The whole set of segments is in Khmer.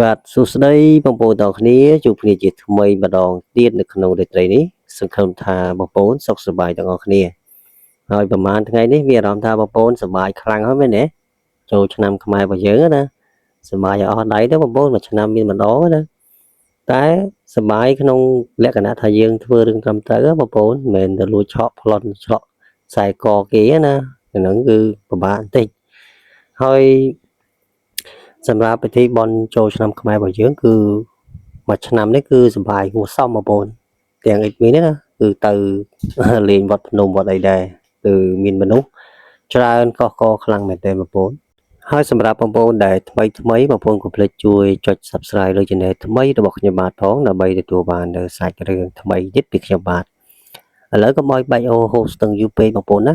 បាទសួស្តីបងប្អូនទាំងគ្នាជួបគ្នាជាថ្មីម្ដងទៀតនៅក្នុងរាត្រីនេះសង្ឃឹមថាបងប្អូនសុខសប្បាយទាំងអស់គ្នាហើយប្រហែលថ្ងៃនេះមានអារម្មណ៍ថាបងប្អូនសប្បាយខ្លាំងហើយមែនទេចូលឆ្នាំខ្មែររបស់យើងណាសប្បាយឲ្យអស់ដៃទៅបងប្អូនមួយឆ្នាំមានម្ដងណាតែសប្បាយក្នុងលក្ខណៈថាយើងធ្វើរឿងត្រឹមត្រូវបងប្អូនមិនមែនទៅលួចឆក់ប្លន់ឆក់ខ្សែកគេណាហ្នឹងគឺពិបាកបន្តិចហើយសម្រាប់ពិធីបុណ្យចូលឆ្នាំខ្មែររបស់យើងគឺមួយឆ្នាំនេះគឺសប្បាយគួរសមបងប្អូនទាំងអ៊ិចមីនេះណាគឺទៅលេងវត្តភ្នំវត្តអីដែរគឺមានមនុស្សច្រើនកកខ្លាំងមែនទែនបងប្អូនហើយសម្រាប់បងប្អូនដែលថ្មីបងប្អូនកុំភ្លេចជួយចុច Subscribe លើ Channel ថ្មីរបស់ខ្ញុំបាទផងដើម្បីទទួលបាននូវសាច់រឿងថ្មីទៀតពីខ្ញុំបាទឥឡូវកុំឲ្យបាច់អូហូស្ទឹងយូរពេកបងប្អូនណា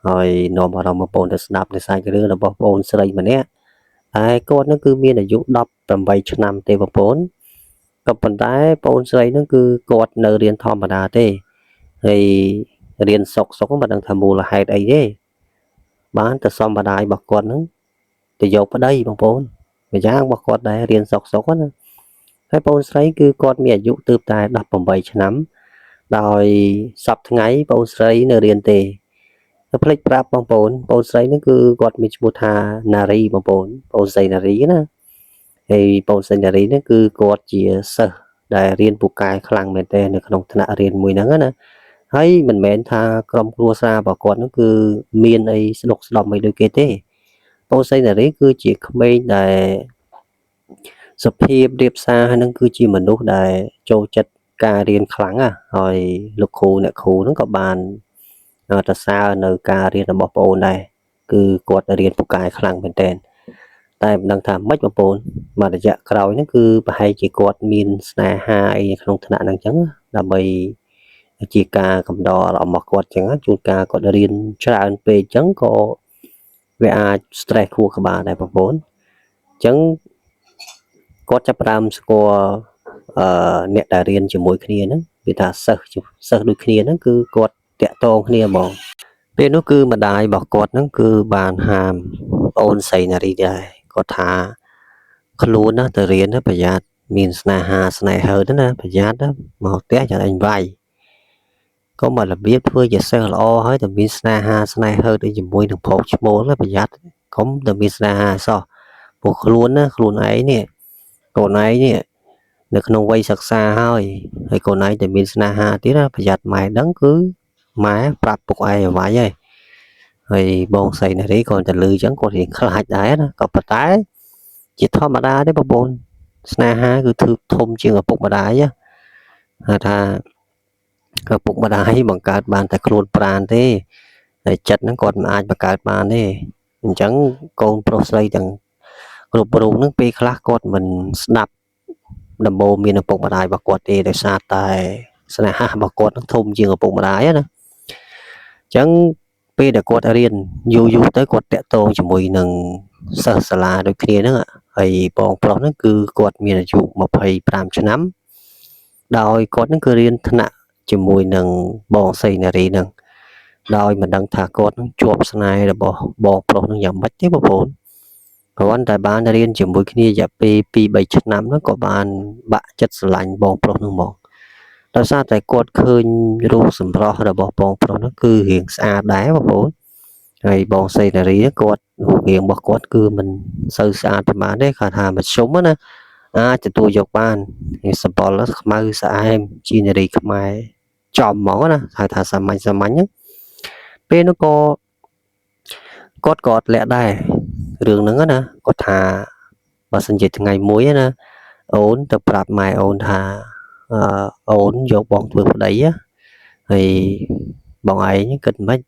ហើយនាំអារម្មណ៍បងប្អូនទៅស្ដាប់នៅសាច់រឿងរបស់បងប្អូនស្រីម្នាក់តែគាត់នឹងគឺមានអាយុ18ឆ្នាំទេបងប្អូនក៏ប៉ុន្តែបងប្អូនស្រីនឹងគឺគាត់នៅរៀនធម្មតាទេហើយរៀនសុកមិនដឹងថាមូលហេតុអីទេបានទៅសំម្ដាយរបស់គាត់នឹងទៅយកប្តីបងប្អូនម្យ៉ាងរបស់គាត់ដែររៀនសុកណាហើយបងប្អូនស្រីគឺគាត់មានអាយុទើបតែ18ឆ្នាំដោយសប្តាហ៍ថ្ងៃបងប្អូនស្រីនៅរៀនទេទៅភ្លេចប្រាប់បងប្អូនស្រីហ្នឹងគឺគាត់មានឈ្មោះថាណារីបងប្អូនស្រីណារីណាហើយបងស្រីណារីហ្នឹងគឺគាត់ជាសិស្សដែលរៀនពូកែខ្លាំងមែនទែននៅក្នុងថ្នាក់រៀនមួយហ្នឹងណាហើយមិនមែនថាក្រុមគ្រួសាររបស់គាត់ហ្នឹងគឺមានអីស្ដុកស្ដំអីដូចគេទេបងស្រីណារីគឺជាក្មេងដែលសុភាពរៀបសារហ្នឹងគឺជាមនុស្សដែលចូលចិត្តការរៀនខ្លាំងណាហើយលោកគ្រូអ្នកគ្រូហ្នឹងក៏បានទៅសើនៅការរៀនរបស់បងប្អូនដែរគឺគាត់រៀនពូកែខ្លាំងមែនទែនតែមិនដឹងថាម៉េចបងប្អូនមករយៈក្រោយហ្នឹងគឺប្រហែលជាគាត់មានស្នេហាអីក្នុងថ្នាក់ហ្នឹងអញ្ចឹងដើម្បីជាការកំដររបស់គាត់អញ្ចឹងជួនកាលគាត់រៀនច្រើនពេកអញ្ចឹងក៏វាអាច stress ខួរក្បាលដែរបងប្អូនអញ្ចឹងគាត់ចាប់ផ្ដើមស្គាល់អ្នកដែលរៀនជាមួយគ្នាហ្នឹងវាថាសិស្សដូចគ្នាហ្នឹងគឺគាត់តាក់ទងគ្នាហ្មងពេលនោះគឺម្ដាយរបស់គាត់ហ្នឹងគឺបានហាមអូនស្រីណារីដែរគាត់ថាខ្លួនណាទៅរៀនណាប្រយ័ត្នមានស្នេហាស្នេហ៍ហើទៅណាប្រយ័ត្នមកផ្ទះចាំអញវាយក៏មករបៀបធ្វើជាសិស្សល្អហើយតែមានស្នេហាស្នេហ៍ហើទៅជាមួយនឹងប្រុសឈ្មោលប្រយ័ត្នកុំតែមានស្នេហាសោះពួកខ្លួនណាខ្លួនឯងនេះកូនឯងនេះនៅក្នុងវ័យសិក្សាហើយកូនឯងតែមានស្នេហាទៀតណាប្រយ័ត្នម៉ែដឹងគឺម៉ែប្រាប់ពុកឯងឲ្យវាយហើយបងស្រីនារីគាត់ទៅលឺអញ្ចឹងគាត់រៀងខ្លាចដែរណាក៏ប៉ុន្តែជាធម្មតាទេបងប្អូនស្នេហាគឺធំជាងឪពុកម្ដាយណាថាឪពុកម្ដាយបង្កើតបានតែខ្លួនប្រាណទេតែចិត្តហ្នឹងគាត់មិនអាចបង្កើតបានទេអញ្ចឹងកូនប្រុសស្រីទាំងគ្រប់រូបហ្នឹងពេលខ្លះគាត់មិនស្ដាប់ដំបូន្មានឪពុកម្ដាយរបស់គាត់ទេដោយសារតែស្នេហារបស់គាត់នឹងធំជាងឪពុកម្ដាយណាអញ្ចឹងពេលដែលគាត់រៀនយូរទៅគាត់តាក់ទងជាមួយនឹងសិស្សសាលាដូចគ្នាហ្នឹងហើយបងប្រុសហ្នឹងគឺគាត់មានអាយុ25ឆ្នាំដោយគាត់ហ្នឹងគឺរៀនថ្នាក់ជាមួយនឹងបងស្រីនារីហ្នឹងដោយមិនដឹងថាគាត់នឹងជាប់ស្នេហ៍របស់បងប្រុសនឹងយ៉ាងម៉េចទេបងប្អូនគ្រាន់តែបានរៀនជាមួយគ្នារយៈពេល2-3ឆ្នាំហ្នឹងក៏បានបាក់ចិត្តស្រឡាញ់បងប្រុសនឹងមកដោយសារតែគាត់ឃើញរូបសម្រស់របស់បងប្រុសហ្នឹងគឺរាងស្អាតដែរបងប្អូនហើយបងស្រីនារីគាត់រូបរាងរបស់គាត់គឺមិនសូវស្អាតប្រហែលទេគាត់ថាមធ្យមណាអាចទទួលយកបានសម្បុរខ្មៅស្អែមជានារីខ្មែរចំហ្មងណាហៅថាសាមញ្ញហ្នឹងពេលនោះក៏គាត់លាក់ដែររឿងហ្នឹងណាគាត់ថាបើសិនជាថ្ងៃមួយណាអូនទៅប្រាប់ម៉ែអូនថាអូនយកបងធ្វើប្តីហើយបងឯងគិតមិន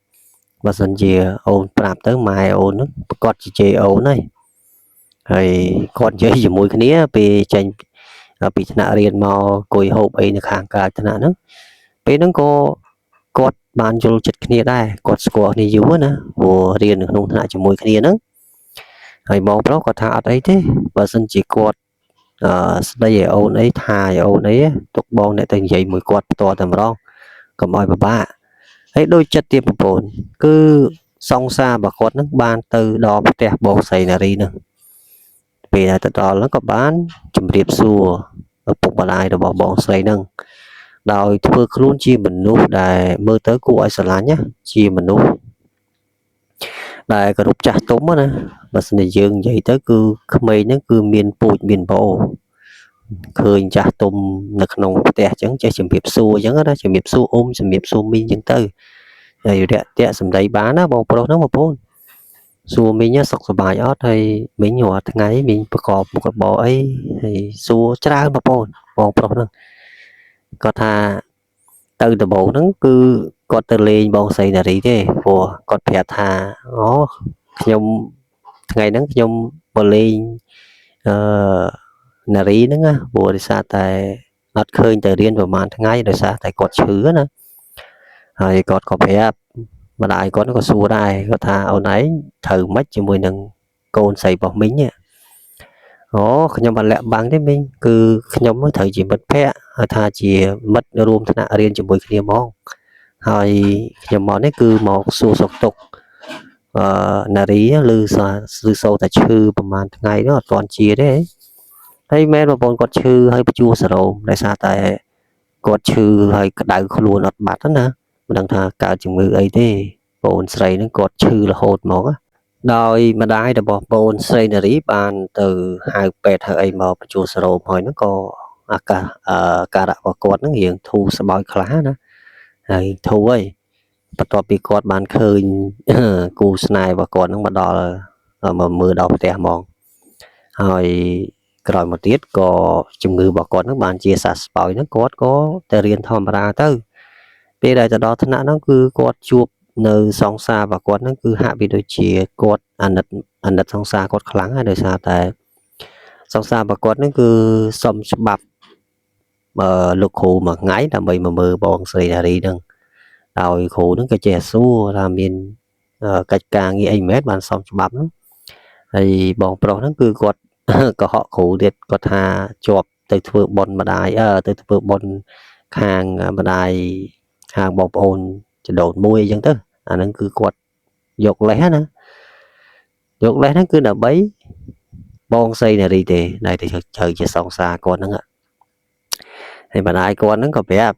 បើសិនជាអូនប្រាប់ទៅម៉ែអូនហ្នឹងប្រកាសជាជេរអូនហើយគាត់និយាយជាមួយគ្នាពេលចេញពីថ្នាក់រៀនមកអង្គុយហូបអីនៅខាងក្រៅថ្នាក់ហ្នឹងពេលហ្នឹងក៏គាត់បានយល់ចិត្តគ្នាដែរគាត់ស្គាល់គ្នាយូរណាព្រោះរៀននៅក្នុងថ្នាក់ជាមួយគ្នាហ្នឹងហើយបងប្រុសគាត់ថាអត់អីទេបើសិនជាគាត់ស្ដីឲ្យអូនអីថាឲ្យអូនអីទុកបងអ្នកទៅនិយាយមួយគាត់ផ្ទាល់តែម្ដងកុំឲ្យពិបាកហើយដូចចិត្តទៀតបងប្អូនគឺសង្សាររបស់គាត់ហ្នឹងបានទៅដល់ផ្ទះបងស្រីនារីហ្នឹង ពេលតែទៅដល់ហ្នឹងក៏បានជម្រាបសួរឪពុកម្ដាយរបស់បងស្រីហ្នឹងដោយធ្វើខ្លួនជាមនុស្សដែលមើលទៅគួរឲ្យស្រឡាញ់ណាជាមនុស្សដែលគោរពចាស់ទុំណាបើសិនជាយើងនិយាយទៅគឺក្មេងហ្នឹងគឺមានពូជមានបោឃើញចាស់ទុំនៅក្នុងផ្ទះអញ្ចឹងចេះជំរាបសួរអញ្ចឹងណាជំរាបសួរអ៊ំជំរាបសួរមីងអញ្ចឹងទៅហើយរាក់ទាក់សម្ដីបានណាបងប្រុសហ្នឹងបងប្អូនសួរមីងសុខសប្បាយអត់ហើយមីងរាល់ថ្ងៃមីងប្រកបមុខរបរអីហើយសួរច្រើនបងប្អូនបងប្រុសហ្នឹងគាត់ថាទៅដំបូងហ្នឹងគឺគាត់ទៅលេងបងស្រីនារីទេព្រោះគាត់ប្រាប់ថាអូខ្ញុំថ្ងៃហ្នឹងខ្ញុំមកលេងអឺនារីហ្នឹងណាព្រោះដោយសារតែអត់ឃើញទៅរៀនប្រហែលថ្ងៃដោយសារតែគាត់ឈឺណាហើយគាត់ក៏ប្រាប់ម្ដាយគាត់ក៏សួរដែរគាត់ថាអូនឯងត្រូវមិនជាមួយនឹងកូនស្រីរបស់មីងអូខ្ញុំអត់លាក់បាំងទេមីងគឺខ្ញុំត្រូវជាមិត្តភក្តិហៅថាជាមិត្តរួមថ្នាក់រៀនជាមួយគ្នាហ្មងហើយខ្ញុំមកនេះគឺមកសួរសុខទុក្ខនារីឬសូតែឈឺប្រហែលថ្ងៃនោះអត់ទាន់ជាទេហើយមែនបងប្អូនគាត់ឈឺហើយបញ្ជួសរោមដោយសារតែគាត់ឈឺហើយក្តៅខ្លួនអត់បាត់ណាមិនដឹងថាកើតជំងឺអីទេបងស្រីហ្នឹងគាត់ឈឺរហូតហ្មងដោយម្ដាយរបស់បងស្រីនារីបានទៅហៅពេទ្យហៅអីមកបញ្ជួសរោមហើយហ្នឹងក៏អាការៈរបស់គាត់ហ្នឹងរៀងធូរស្បើយខ្លះណាហើយធូរហើយបន្ទាប់ពីគាត់បានឃើញគូស្នេហ៍របស់គាត់ហ្នឹងមកដល់មកមើលដល់ផ្ទះហ្មងហើយក្រោយមកទៀតក៏ជំងឺរបស់គាត់ហ្នឹងបានជាសះស្បើយហ្នឹងគាត់ក៏ទៅរៀនធម្មតាទៅពេលដែលទៅដល់ថ្នាក់ហ្នឹងគឺគាត់ជួបនៅសង្សាររបស់គាត់ហ្នឹងគឺហាក់បីដូចជាគាត់អាណិតសង្សារគាត់ខ្លាំងហើយដោយសារតែសង្សាររបស់គាត់ហ្នឹងគឺសុំច្បាប់លោកគ្រូមួយថ្ងៃដើម្បីមកមើលបងស្រីនារីហ្នឹងដោយគ្រូហ្នឹងក៏ចេះសួរថាមានកិច្ចការងារអីមែនបានសុំច្បាប់ហ្នឹងហើយបងប្រុសហ្នឹងគឺគាត់កុហកគ្រូទៀតគាត់ថាជាប់ទៅធ្វើបុណ្យម្ដាយទៅធ្វើបុណ្យខាងម្ដាយខាងបងប្អូនចដូនមួយអញ្ចឹងទៅអាហ្នឹងគឺគាត់យកលេសណាយកលេសហ្នឹងគឺដើម្បីបងស្រីនារីទេដែលទៅត្រូវជាសង្សារគាត់ហ្នឹងហើយម្ដាយគាត់ហ្នឹងក៏ប្រាប់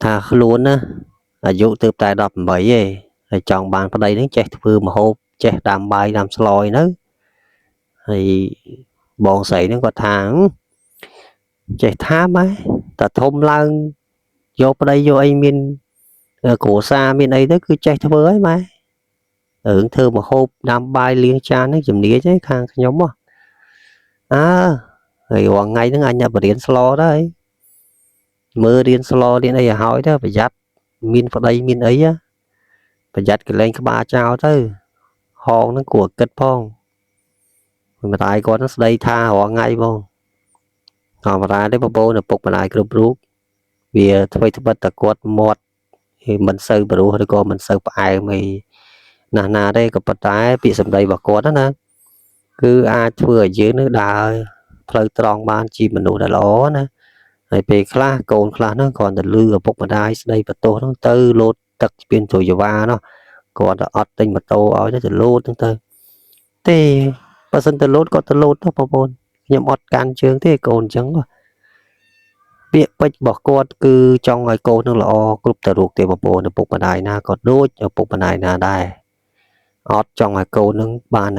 ថាខ្លួនណាអាយុទើបតែ18ទេហើយចង់បានប្តីហ្នឹងចេះធ្វើម្ហូបចេះដាំបាយដាំស្លអីនៅហើយបងស្រីហ្នឹងគាត់ថាចេះថាម៉ែតែធំឡើងយកប្តីយកអីមានគ្រួសារមានអីទៅគឺចេះធ្វើហើយម៉ែរឿងធ្វើម្ហូបដាំបាយលាងចានហ្នឹងជំនាញទេខាងខ្ញុំហ៎ហើយរាល់ថ្ងៃហ្នឹងអញបរៀនស្លដែរមើលរៀនស្លរៀនអីឲ្យហើយទៅប្រយ័ត្នមានប្តីមានអីប្រយ័ត្នកលែងក្បាលចោលទៅហងហ្នឹងគួរគិតផងម្ដាយគាត់ហ្នឹងស្ដីថារាល់ថ្ងៃបងធម្មតាទេបងប្អូនឪពុកម្ដាយគ្រប់រូបវាថ្មីត្បិតតែគាត់មាត់មិនសូវបរោះឬក៏មិនសូវផ្អែមអីណាទេក៏ប៉ុន្តែពាក្យសម្ដីរបស់គាត់ណាគឺអាចធ្វើឲ្យយើងនឹងដើរផ្លូវត្រង់បានជាមនុស្សដែលល្អណាហើយពេលខ្លះកូនខ្លះហ្នឹងគ្រាន់តែលឺឪពុកម្ដាយស្ដីបន្ទោសហ្នឹងទៅលោតទឹកស្ពានជ្រោយយ៉ាវ៉ានោះគាត់ទៅអត់ទិញម៉ូតូឲ្យទៅលោតហ្នឹងទៅទេបើសិនទៅលោតក៏ទៅលោតទៅបងប្អូនខ្ញុំអត់កាន់ជើងទេកូនអញ្ចឹងពាក្យពេចន៍របស់គាត់គឺចង់ឲ្យកូននឹងល្អគ្រប់ទៅរូបទេបងប្អូនឪពុកម្ដាយណាក៏ដូចឪពុកម្ដាយណាដែរអត់ចង់ឲ្យកូននឹងបាន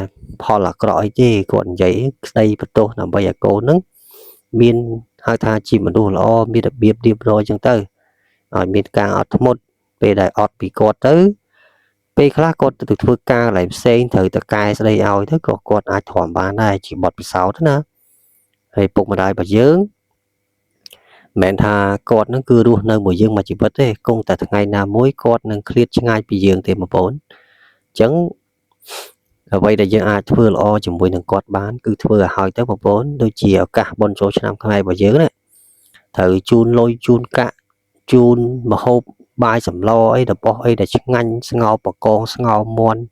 ផលអាក្រក់អីទេគាត់និយាយស្ដីបន្ទោសដើម្បីឲ្យកូននឹងមានហៅថាជាមនុស្សល្អមានរបៀបរៀបរយអញ្ចឹងទៅឲ្យមានការអត់ធ្មត់ពេលដែលអត់ពីគាត់ទៅពេលខ្លះគាត់ទៅធ្វើការកន្លែងផ្សេងត្រូវតកែស្ដីឲ្យទៅក៏គាត់អាចទ្រាំបានដែរជាបទពិសោធន៍ណាហើយពុកម្ដាយរបស់យើងមិនថាគាត់នឹងគឺរស់នៅមួយយើងមួយជីវិតទេគង់តែថ្ងៃណាមួយគាត់នឹងឃ្លាតឆ្ងាយពីយើងទេបងប្អូនអញ្ចឹងអ្វីដែលយើងអាចធ្វើល្អជាមួយនឹងគាត់បានគឺធ្វើឲ្យហើយទៅបងប្អូនដូចជាឱកាសបុណ្យចូលឆ្នាំខ្មែររបស់យើងណាត្រូវជូនលុយជូនកាក់ជូនម្ហូបបាយសម្លអីរបស់អីដែលឆ្ងាញ់ស្ងោរបកងស្ងោរមាន់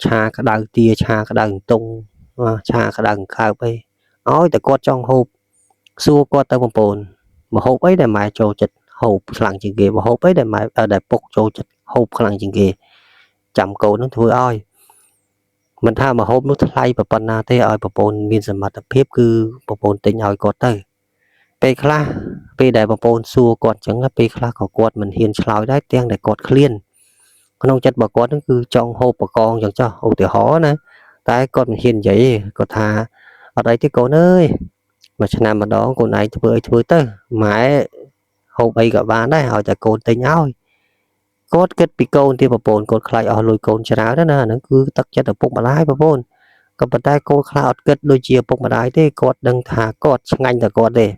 ឆាក្តៅទាឆាក្តៅតុងឆាក្តៅកើបអីឲ្យតែគាត់ចង់ហូបសួរគាត់ទៅបងប្អូនម្ហូបអីដែលម៉ែចូលចិត្តហូបខ្លាំងជាងគេម្ហូបអីដែលម៉ែដែលពុកចូលចិត្តហូបខ្លាំងជាងគេចាំកូននឹងធ្វើឲ្យ mình tha mà hộp nút thay và phần nào thế ở bộ miền sầm mặt phép cứ bộ tình ở có tới pe khla pe đại bộ xua quạt chẳng là pe khla có quạt mình hiền chào đấy tiếng để quạt clean con ông chất bà quạt nó cứ trong hộp bà con chẳng cho hộp tiểu hó nè tại con mình hiền vậy có tha ở đây thì con ơi mà cho nam mà đó con này thôi tới mãi hộp ấy cả bạn đấy hỏi tại con tình áo cốt kết bị câu thì bà bồn cốt khai ở lùi côn chả đó nè nó cứ tắc chất ở bụng bà lái bà bồn còn bà tay cô khai ở kết đôi chia bụng bà lái thế cốt đừng thả cốt ngay là cốt đây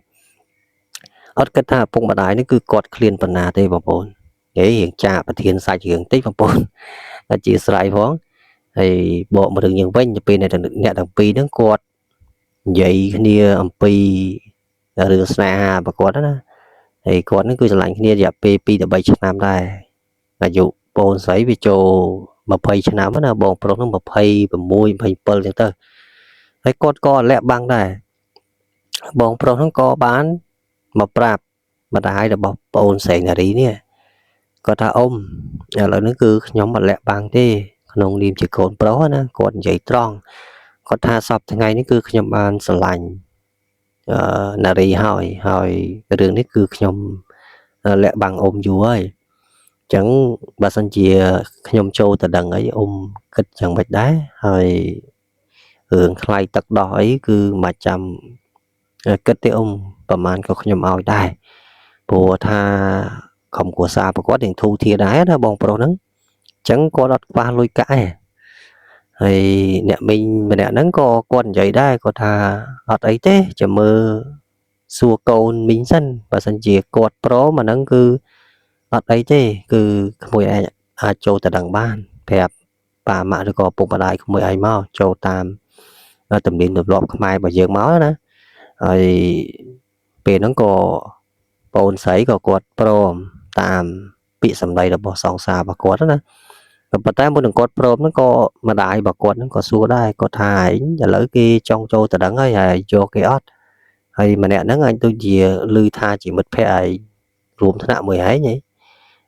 ở kết thả bụng bà lái nó cứ cốt liền phần nào thế bà bồn để hiện trà và thiên sai hiện tích bà bồn là chỉ sai phóng thì bộ mà được nhận vinh cho bên này được nhận được pi nó cốt vậy kia âm pi là được xa bà cốt đó thì cốt nó cứ lạnh kia dẹp pi pi là 7 năm đâyอายุโปนใสไปโจมาเพย์ชนะมันนะบองโปรต้องมาเพย์แบบมวยเพย์เปิลจังเตอร์ไอ้กอดก็แลบบังได้บองโปรทั้งกอบ้านมาปราบมาได้แต่บอกโปนใส่นารีเนี่ยก็ถ้าอมแล้วนั่นคือnhómมาแลบบังที่ขนมดีมจะโกนโปรนะกดใหญ่ตรองก็ถ้าสอบยังไงนี่คือขยมบานสลันนารีหอยเรื่องนี้คือขยมแลบบังอมอยู่เว้ยchẳng bà sanh chia nhom châu từ đằng ấy kịch chẳng bạch đá rồi hưởng khai tật đỏ ấy cứ mà chăm kịch tới bà man có nhom ao đai bộ tha không của xa và có điện thu thìa đá đó bong pro nắng chẳng có đọt qua lôi cãi thì nè mình nè nắng có con vậy đây có tha ọt ấy thế chờ mơ xua câu mình sân bà sanh chia cột pro mà nắng cứ ở đây thế cứ mùi ai châu từ đằng ban phẹp bà mạ được có bụng bà đại mùi ai mau châu tam tầm điểm được lọp mai bà dương máu đó rồi về nó có bồn sấy có quạt pro tam bị sầm đầy là bỏ sòng xà bà quạt đó nè bà tay một đường quạt pro nó có mà đại bà quạt nó có xua đây có thải và lỡ kia trong châu từ đằng ấy vô cái ót hay mà nè nó anh tôi gì lư tha chỉ mất phe rùm thế nào mười ấy nhỉ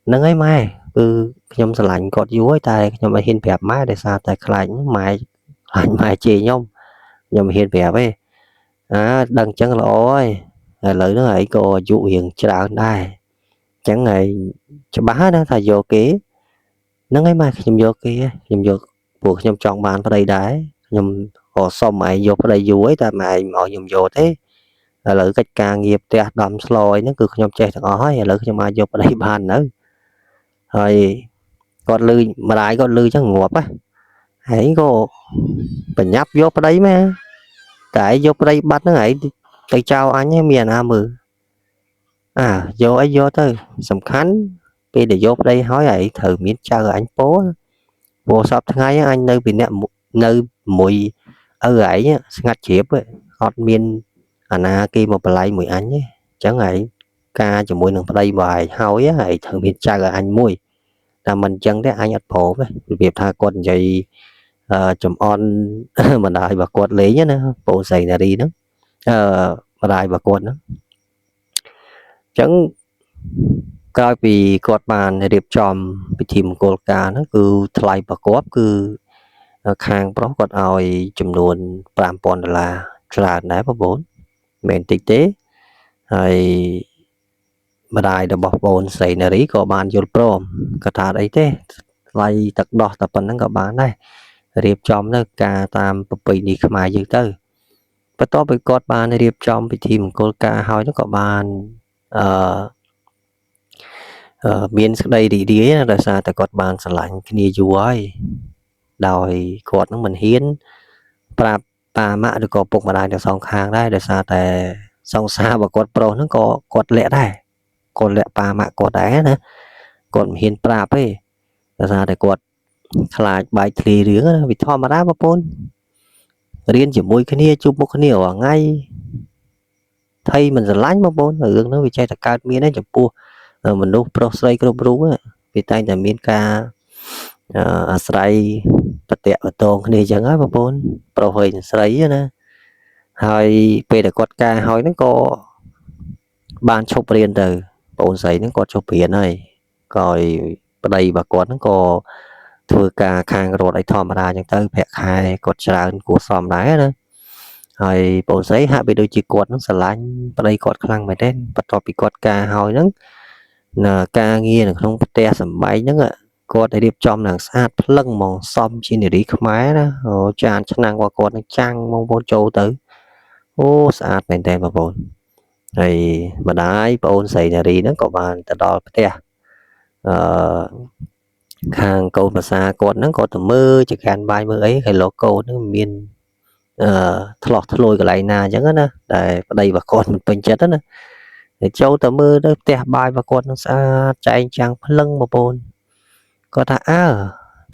nâng ấy mai cứ nhom sờ lạnh cọt dúi tay nhom hiên bẹp mai để xa tay lạnh mai chê nhom hiên bẹp ấy đằng chân là ôi lợi nó ấy có dụ hiện trả đây chẳng ngày cho bá đó thà vô kế nâng ấy mai nhom vô kia nhom vô buộc nhom chọn bàn vào đây đấy nhom có xong mày vô vào đây dúi ta mày mọi nhom vô thế lợi cách càng nghiệp tè đầm sloi nó cứ nhom chơi thằng ói lợi nhom mai vô vào đây bàn nữa rồi con lư mà đại con lư chắc ngọt á hãy có mình nhấp vô vào đấy mà tại vô vào đây bắt nó ấy tay chào anh ấy miền mừ vô ấy vô thôi sầm khánh bây để vô vào đây hỏi ấy thử miếng chờ anh bố vô sắp tháng anh nơi bị nè nơi mùi ở ấy ngắt chip hot miên kia một lại mùi anh ấy chẳng ấy ca cho mùi nằng vào đây bài hỏi ấy thử miếng chờ anh mùi là mình chân đấy anh ắt phổ với việc tha con vậy chùm on mà đại bà quật lấy nhá bộ giày là đi đó mà đại bà quật đó chẳng coi vì quật bàn để điệp tròm bị tìm cột cá nó cứ thay bà quật cứ khang pro quật oi chùm nuôn pram pon là nãy bà bốn mình thực tế rồi mà đại đã bỏ bồn xây nè rí có bàn vô pro cả thà đấy thế lại tật đỏ tập phần nó có bán đây điệp chom nó ca tam bị đi khai dư tư và to bị cột bàn này điệp chom bị tìm cô ca hỏi nó có bàn biến đây đi là sao tại cột bàn sẵn lạnh kia dù ấy đòi cột nó mình hiến bà mạ được có bụng mà đại được song hàng đây để sao tại song xa và cột pro nó có cột lẹ đây còn lẹ bà mạ cột đá nữa còn hiền prap ấy ra để cột khai bài thì riêng vì thò mà đá mà pôn riêng chỉ môi cái nia chụp một cái nhiều ở ngay thay mình giờ lánh mà pôn ở gương nó vì chạy thật cao miên đấy chụp pua mình đâu pro slay pro pro á vì tay là miên ca slay bật tẹt ở tông cái này chẳng ấy mà pôn pro hình slay nèហើយពេលដែលគាត់ការហើយហ្នឹងក៏បានឈប់រៀនទៅបងស្រីហ្នឹងគាត់ឈប់រៀនហើយក៏ប្តីរបស់គាត់ហ្នឹងក៏ ធ្វើការខាងរត់ឲ្យធម្មតាអញ្ចឹងទៅប្រាក់ខែគាត់ច្រើនគួរសមដែរណាហើយបងស្រីហាក់បីដូចជាគាត់នឹងស្រឡាញ់ប្តីគាត់ខ្លាំងមែនទេបន្ទាប់ពីគាត់ការហើយហ្នឹងការងារនៅក្នុងផ្ទះសម្បែងហ្នឹងគាត់រៀបចំឡើងស្អាតភ្លឹងហ្មងសមជានារីខ្មែរណាអូចានឆ្នាំងរបស់គាត់នឹងចាំងបងប្អូនចូលទៅអូស្អាតមែនទេបងប្អូនហើយម្ដាយបងអូនស្រីនារីហ្នឹងក៏បានទៅដល់ផ្ទះអឺខាងកូនភាសាគាត់ហ្នឹងក៏ទៅមើលចកានបាយមើលអីហើយលោកកូនហ្នឹងមានឆ្លោះឆ្លួយកន្លែងណាអញ្ចឹងណាតែប្តីរបស់គាត់មិនពេញចិត្តណាហើយចូលទៅមើលទៅផ្ទះបាយរបស់គាត់នឹងស្អាតចែងចាំងភ្លឹងបងប្អូនគាត់ថា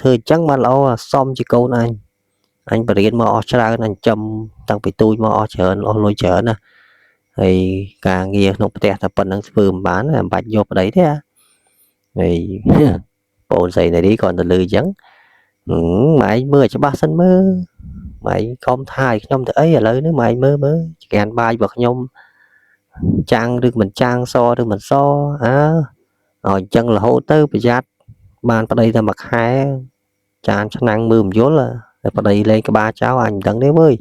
ធ្វើអញ្ចឹងបានល្អសមជាកូនអញបរៀនមកអស់ច្រើនអញចំតាំងពីទូចមកអស់ច្រើនអស់លុយច្រើនណាហើយការងារក្នុងផ្ទះតែប៉ុណ្្នឹងធ្វើមិនបានមិនបាច់យកប្តីទេហើយបងស្រីនារីគាត់ទៅលឺអញ្ចឹងម៉ែមើលច្បាស់សិនមើលម៉ែខំថាឲ្យខ្ញុំទៅអីឥឡូវនេះម៉ែមើលចកានបាយរបស់ខ្ញុំចាំងឬមិនចាំងសឬមិនសឲ្យអញ្ចឹងរហូតទៅប្រយ័ត្នបានប្តីតែមួយខែចានឆ្នាំងមើលមិនយល់តែប្តីលេងក្បាលចោលអញមិនដឹងទេមើល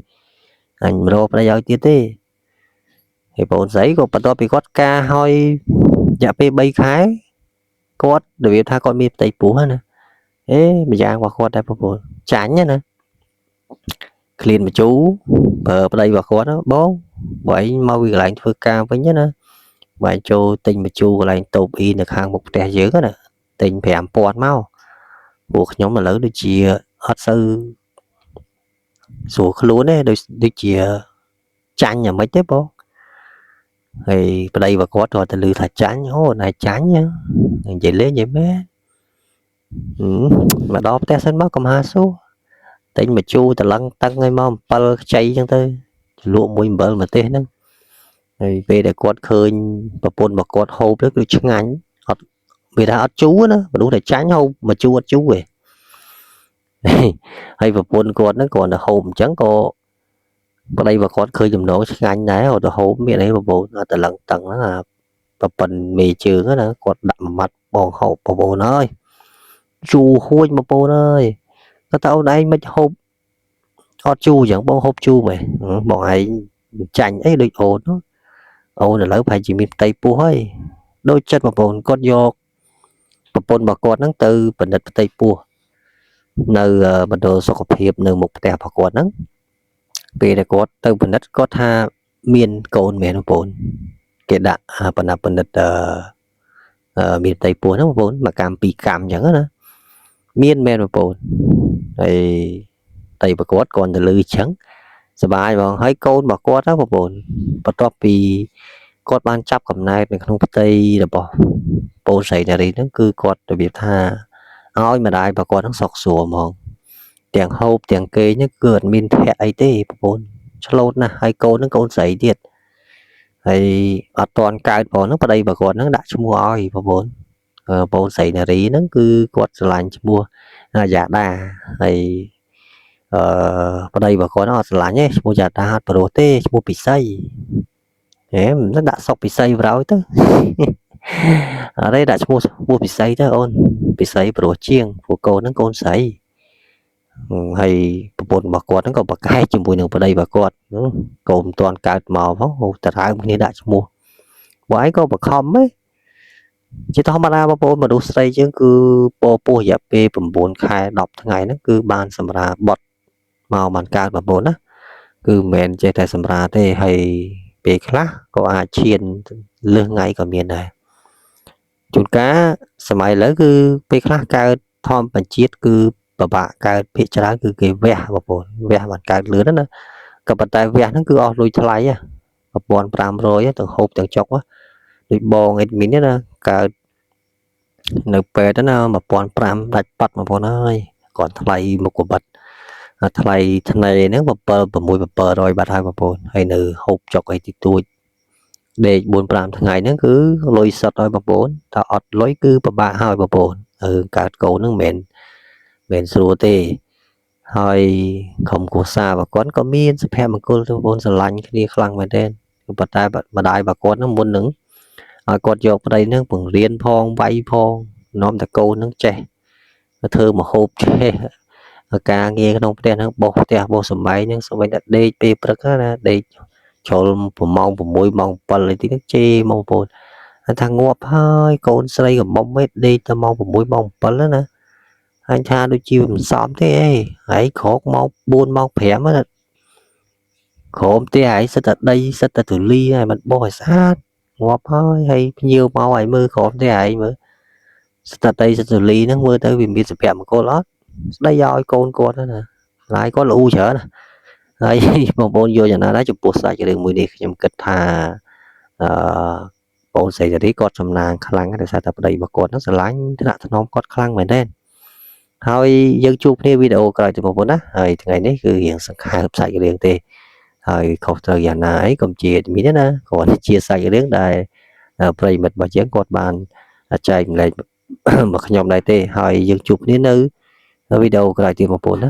អញមិនរកប្តីឲ្យទៀតទេហើយបងស្រីក៏បន្ទាប់ពីគាត់ការហើយរយៈពេល3ខែគាត់របៀបថាគាត់មានផ្ទៃពោះណាម្យ៉ាងរបស់គាត់ដែរបងប្អូនចាញ់ណាក្លៀនមជូរប្រើប្តីរបស់គាត់បងបើឯងមកពីកន្លែងធ្វើការវិញណាបើឯងចូលទិញមជូរកន្លែងតូបអ៊ីនៅខាងមុខផ្ទះយើងណាទិញ5000មកពួកខ្ញុំឥឡូវដូចជាអត់សូវស្រួលខ្លួនទេដូចជាចាញ់យ៉ាងម៉េចទេបងហើយប្តីរបស់គាត់គាត់ទៅលឺថាចាញ់អូណែចាញ់និយាយលេងនិយាយមែនមកដល់ផ្ទះសិនមកកំហាសួរទិញមជូរតឡឹងតឹងឲ្យមក7ខ្ចីអញ្ចឹងទៅលក់មួយអំបិលម្ទេសហ្នឹងហើយពេលដែលគាត់ឃើញប្រពន្ធរបស់គាត់ហូបទៅគឺឆ្ងាញ់អត់វាថាអត់ជូរណាមនុស្សតែចាញ់ហូបមជូរអត់ជូរទេហើយប្រពន្ធគាត់ហ្នឹងគាត់ទៅហូបអញ្ចឹងក៏ប្តីរបស់គាត់ឃើញចំណងឆ្ងាញ់ដែរគាត់ទៅហូបមានអីបងប្អូនតឡឹងតឹងហ្នឹងប្រពន្ធមេជើងណាគាត់ដាក់មួយម៉ាត់បងហូបបងប្អូនអើយជូរហួចបងប្អូនអើយគាត់ថាអូនឯងមិនហូបអត់ជូរអញ្ចឹងបងហូបជូរមែនបងឯងចាញ់អីដូចអូនអូនឥឡូវប្រហែលជាមានផ្ទៃពោះហើយដូចចិត្តបងប្អូនគាត់យកប្រពន្ធរបស់គាត់ហ្នឹងទៅពិនិត្យផ្ទៃពោះនៅមណ្ឌលសុខភាពនៅមុខផ្ទះរបស់គាត់ហ្នឹងពេលដែលគាត់ទៅពិនិត្យគាត់ថាមានកូនមែនបងប្អូនគេដាក់បណ្ណាពិនិត្យមានផ្ទៃពោះហ្នឹងបងប្អូនមួយកម្មពីរកម្មអញ្ចឹងណាមានមែនបងប្អូនហើយតែប្រកួតគាត់ទៅលឺអញ្ចឹងសบายបងហើយកូនរបស់គាត់ណាបងប្អូនបន្ទាប់ពីគាត់បានចាប់កំណើតនៅក្នុងផ្ទៃរបស់បងស្រីនារីហ្នឹងគឺគាត់របៀបថាឲ្យម្ដាយរបស់គាត់ហ្នឹងសុកសួរហ្មងទាំងហូបទាំងគេហ្នឹងគឺអត់មានភ័ក្រអីទេបងប្អូនឆ្លូតណាស់ហើយកូនហ្នឹងកូនស្រីទៀតហើយអត់តាន់កើតបងហ្នឹងប្តីរបស់គាត់ហ្នឹងដាក់ឈ្មោះឲ្យបងប្អូនបងស្រីនារីហ្នឹងគឺគាត់ឆ្លាញ់ឈ្មោះយ៉ាដាហើយប្តីរបស់គាត់អត់ឆ្លាញ់ទេឈ្មោះយ៉ាដាអត់ប្រុសទេឈ្មោះពិសីមិនដាក់សុកពិសីប្រោយទៅអរេដាក់ឈ្មោះពិសីទៅអូនពិសីប្រុសជាងព្រោះកូនហ្នឹងកូនស្រីហើយប្រពន្ធរបស់គាត់ហ្នឹងក៏ប្រកែកជាមួយនឹងប្តីរបស់គាត់កូនមិនទាន់កើតមកផងតារើមគ្នាដាក់ឈ្មោះបងឯងក៏បខំដែរជាធម្មតាបងប្អូនមនុស្សស្រីយើងគឺពោះរយៈពេល9ខែ10ថ្ងៃហ្នឹងគឺបានសម្រាបត់មកបានកើតបងប្អូនណាគឺមិនមែនចេះតែសម្រាទេហើយពេលខ្លះក៏អាចឈានលើសថ្ងៃក៏មានដែរជួនកាលសម័យឥឡូវគឺពេលខ្លះកើតធម្មបញ្ជាតិគឺពិបាកកើតភាគច្រើនគឺគេវះបងប្អូនវះបានកើតលឿនណាក៏ប៉ុន្តែវះហ្នឹងគឺអស់លុយថ្លៃ1500ទាំងហូបទាំងចុកដូចបងអេដមីនណាកើតនៅពេទ្យណា1500ដាច់ប៉ាត់បងប្អូនអើយគាត់ថ្លៃមុខបិទថ្លៃថ្នេរហ្នឹង700បាត់ហើយបងប្អូនហើយនៅហូបចុកអីតិចតួចដេក 4-5 ថ្ងៃហ្នឹងគឺលុយសុទ្ធហើយបងប្អូនតែអត់លុយគឺពិបាកហើយបងប្អូនកើតកូនហ្នឹងមិនស្រួលទេហើយក្រុមគ្រួសាររបស់គាត់ក៏មានសុភមង្គលបងប្អូនស្រឡាញ់គ្នាខ្លាំងមែនទែនប៉ុន្តែម្ដាយរបស់គាត់ហ្នឹងមុនហ្នឹងឲ្យគាត់យកប្តីហ្នឹងបង្រៀនផងវាយផងនាំតែកូនហ្នឹងចេះ thơ mà hộp chê ca nghe cái nông tiền nó bột sầm máy nhưng sầm máy đặt đê pê bật á đê cho một môi mong bật lại tiếng chê mong bột thằng ngọt hơi con xây còn mong mấy đi ta mong một môi mong bật nữa nè anh cha đôi chiều xóm thế ấy ấy khó mong buôn mong phèm á khổ tí ấy sẽ tại đây sẽ tại từ ly này mình bò sát ngọt hơi hay nhiều máu ấy mưa khổ tí ấy mà sẽ tại đây sẽ từ ly nó mưa tới vì biết sẽ phèm cô lót đây do con đó nè lại có lũ chở nè đấy một bồn vô cho nó đã chụp bột sai cho đường mùi đi nhằm kịch thà bồn xây cho tí cột sầm nàng khăn lăng để sao tập đầy mà cột nó sẽ lánh thế nào nó cột khăn mày đen thôi dân chụp cái video coi từ một bữa đó rồi ngày đấy cứ hiện sẵn khai hợp sai cho đường tê rồi không thời gian ấy còn chia thì biết nè còn chia sẻ cái đến đây play mật và chén cột bàn chạy lại mà nhóm này tê rồi dân chụp đến nơi video coi từ một bữa đó